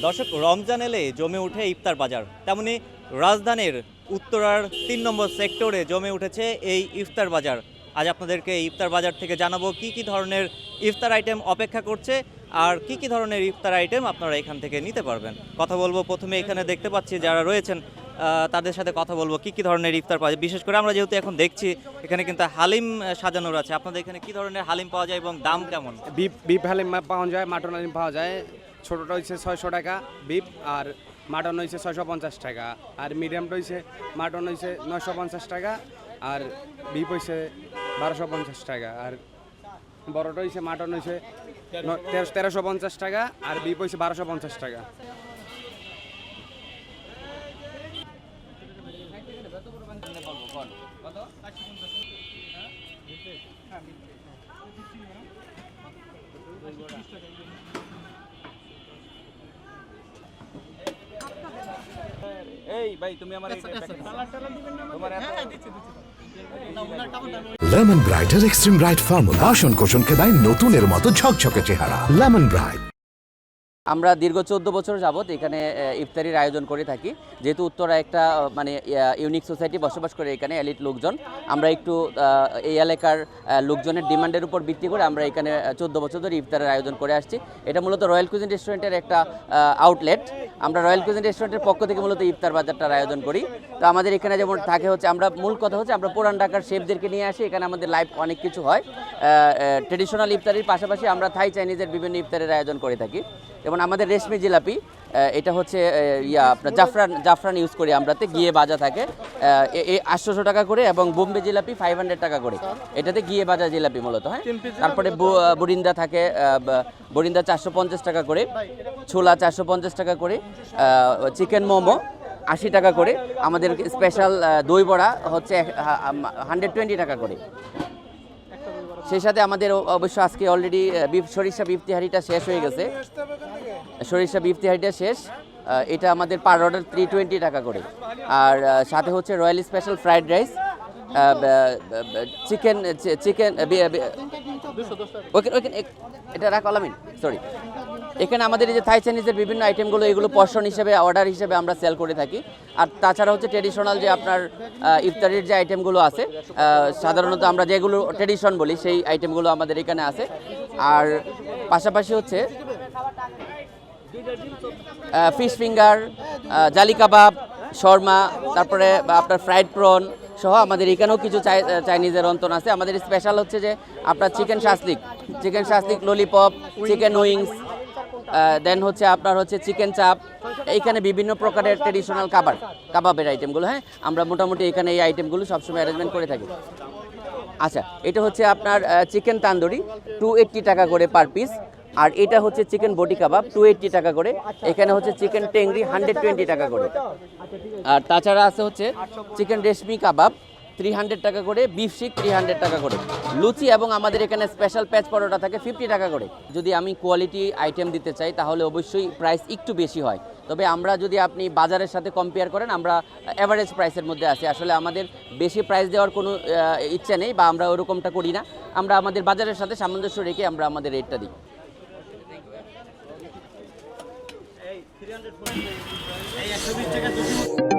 দর্শক, রমজান এলে জমে উঠে ইফতার বাজার, তেমনি রাজধানীর উত্তরার ৩ নম্বর সেক্টরে জমে উঠেছে এই ইফতার বাজার। আজ আপনাদেরকে এই ইফতার বাজার থেকে জানাবো কি ধরনের ইফতার আইটেম অপেক্ষা করছে আর কি ধরনের ইফতার আইটেম আপনারা এখান থেকে নিতে পারবেন। কথা বলবো, প্রথমে এখানে দেখতে পাচ্ছি যারা রয়েছেন তাদের সাথে কথা বলবো কি ধরনের ইফতার পাওয়া যায়। বিশেষ করে আমরা যেহেতু এখন দেখছি এখানে কিন্তু হালিম সাজানোর আছে, আপনাদের এখানে কি ধরনের হালিম পাওয়া যায় এবং দাম কেমন? বিফ হালিম পাওয়া যায়, মাটন হালিম পাওয়া যায়। ছোটোটা হচ্ছে 600 টাকা বিফ, আর মাটন হয়েছে 650 টাকা, আর মিডিয়ামটা হয়েছে মাটন হয়েছে 950 টাকা, আর বিফ হয়েছে 1250 টাকা, আর বড়টা হয়েছে মাটন হয়েছে 1350 টাকা, আর বিফ হয়েছে 1250 টাকা। এই ভাই, তুমি আমার লেমন ব্রাইটের এক্সট্রিম ব্রাইট ফর্মুলা বাসন কোষণকে দেয় নতুনের মতো ঝকঝকে চেহারা। Lemon bright. আমরা দীর্ঘ 14 বছর যাবত এখানে ইফতারির আয়োজন করে থাকি। যেহেতু উত্তরা একটা ইউনিক সোসাইটি বসবাস করে এখানে এলিট লোকজন, আমরা একটু এই এলাকার লোকজনের ডিমান্ডের উপর ভিত্তি করে আমরা এখানে 14 বছর ধরে ইফতারের আয়োজন করে আসছি। এটা মূলত রয়্যাল কুজিন রেস্টুরেন্টের একটা আউটলেট। আমরা রয়্যাল কুজিন রেস্টুরেন্টের পক্ষ থেকে মূলত ইফতার বাজারটার আয়োজন করি। তো আমাদের এখানে যেমন থাকে হচ্ছে, আমরা মূল কথা হচ্ছে আমরা পুরান ঢাকার শেফদেরকে নিয়ে আসি। এখানে আমাদের লাইভ অনেক কিছু হয়। ট্রেডিশনাল ইফতারির পাশাপাশি আমরা থাই চাইনিজের বিভিন্ন ইফতারের আয়োজন করে থাকি। যেমন আমাদের রেশমি জিলাপি, এটা হচ্ছে আপনার জাফরান ইউজ করি আমরাতে, গিয়ে ভাজা থাকে 800 টাকা করে, এবং বোম্বে জিলাপি 500 টাকা করে, এটাতে গিয়ে ভাজা জিলাপি মূলত। হ্যাঁ, তারপরে বরিন্দা থাকে, বরিন্দা 450 টাকা করে, ছোলা 450 টাকা করে, চিকেন মোমো 80 টাকা করে, আমাদের স্পেশাল দই বড়া হচ্ছে 120 টাকা করে। সেই সাথে আমাদের অবশ্য আজকে অলরেডি সরিষা বিফ তিহারিটা শেষ হয়ে গেছে, সরিষা বিফ তিহারিটা শেষ। এটা আমাদের পার অর্ডার 320 টাকা করে। আর সাথে হচ্ছে royal special fried rice, chicken ওকে এটা রাখ আলামিন, সরি। এখানে আমাদের এই যে থাই চাইনিজের বিভিন্ন আইটেমগুলো, এগুলো পর্শন হিসেবে, অর্ডার হিসেবে আমরা সেল করে থাকি। আর তাছাড়া হচ্ছে ট্রেডিশনাল যে আপনার ইফতারির যে আইটেমগুলো আছে, সাধারণত আমরা যেগুলো ট্রেডিশন বলি সেই আইটেমগুলো আমাদের এখানে আছে। আর পাশাপাশি হচ্ছে ফিশ ফিঙ্গার, জালি কাবাব, শর্মা, তারপরে আপনার ফ্রাইড প্রন সহ আমাদের এখানেও কিছু চাইনিজের অন্তন আছে। আমাদের স্পেশাল হচ্ছে যে আপনার chicken shashlik, lollipop, chicken wings, then হচ্ছে আপনার হচ্ছে চিকেন চাপ। এইখানে বিভিন্ন প্রকারের ট্রেডিশনাল কাবাবের আইটেমগুলো, হ্যাঁ, আমরা মোটামুটি এখানে এই আইটেমগুলো সবসময় অ্যারেঞ্জমেন্ট করে থাকি। আচ্ছা, এটা হচ্ছে আপনার চিকেন তান্দুরি 280 টাকা করে পার পিস। আর এটা হচ্ছে চিকেন বটি কাবাব 280 টাকা করে। এখানে হচ্ছে চিকেন টেংরি 120 টাকা করে। আর তাছাড়া আছে হচ্ছে চিকেন রেশমি কাবাব 300 টাকা করে, বিফ শিক 300 টাকা করে, লুচি এবং আমাদের এখানে স্পেশাল প্যাচ পরোটা থাকে 50 টাকা করে। যদি আমি কোয়ালিটি আইটেম দিতে চাই তাহলে অবশ্যই প্রাইস একটু বেশি হয়। তবে আমরা যদি আপনি বাজারের সাথে কম্পেয়ার করেন, আমরা অ্যাভারেজ প্রাইসের মধ্যে আছি। আসলে আমাদের বেশি প্রাইস দেওয়ার কোনো ইচ্ছা নেই, বা আমরা ওরকমটা করি না। আমরা আমাদের বাজারের সাথে সামঞ্জস্য রেখে আমরা আমাদের রেটটা দিই। এই 300